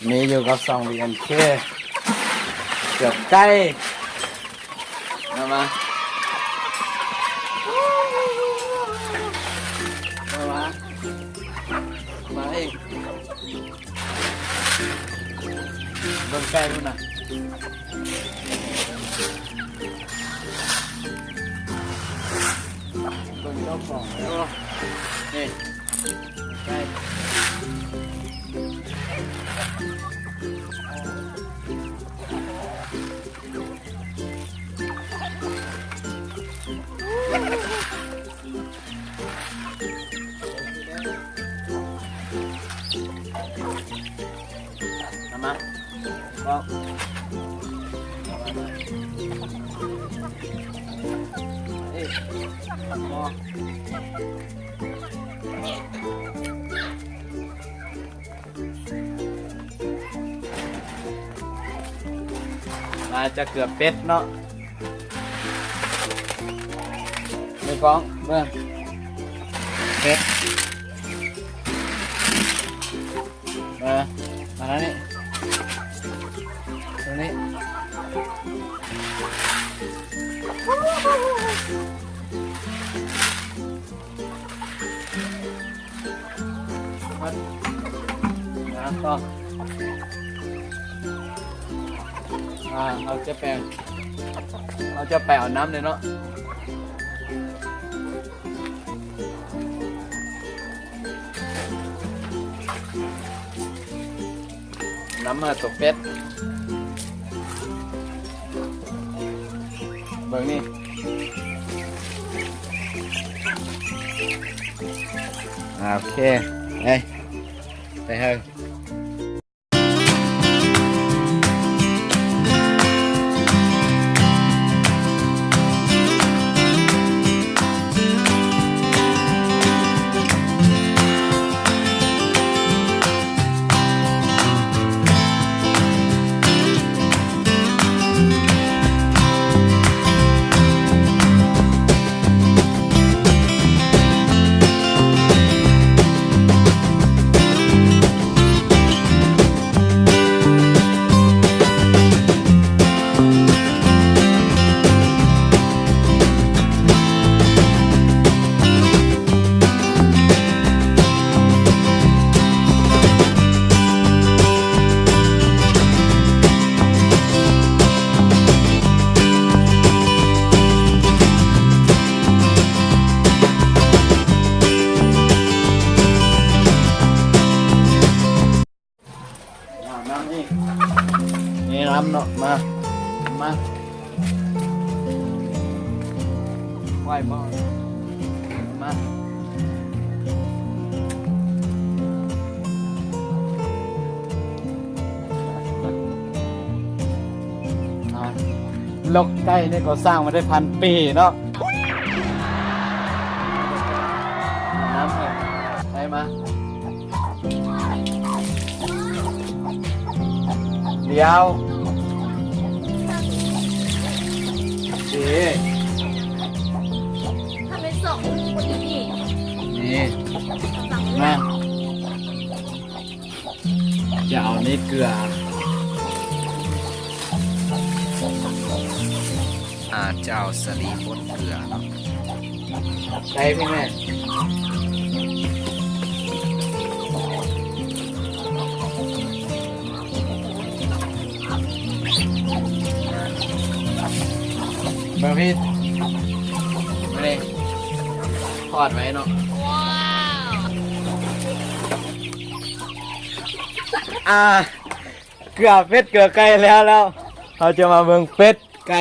มีอยู่กับ2 BNK เกือบใกล้มาเองเบิ่งใกล้ดูนะเบิ่งเจ้าของนี่ใกล้มาบอกเอ้ยบอกมาจะเกือบเป็ดเนาะไม่ฟ้องเมื่อเป็ดมาแล้วนี่ตรงนี้มาต่อเอาจะแปลงเอาน้ำเลยเนาะน้ำมาตกเป็ดเบิ่งนี่โอเคไปเฮ้ยนี่น้ำเนาะมาไหวบ่มาลกไก่นี่ก็สร้างมาได้1,000 ปีเนาะน้ำเลยไปมาเดี๋ยวทำเป็นส่งคนนี้นี่มาจะเอานี่เกลือเจ้าสลีบนเกลือเนาะใช่พี่แม่บางพี่ไม่ได้ทอดไว้เนาะเกลือเป็ดเกลือไก่แล้วเราจะมาเบิ่งเป็ดไก่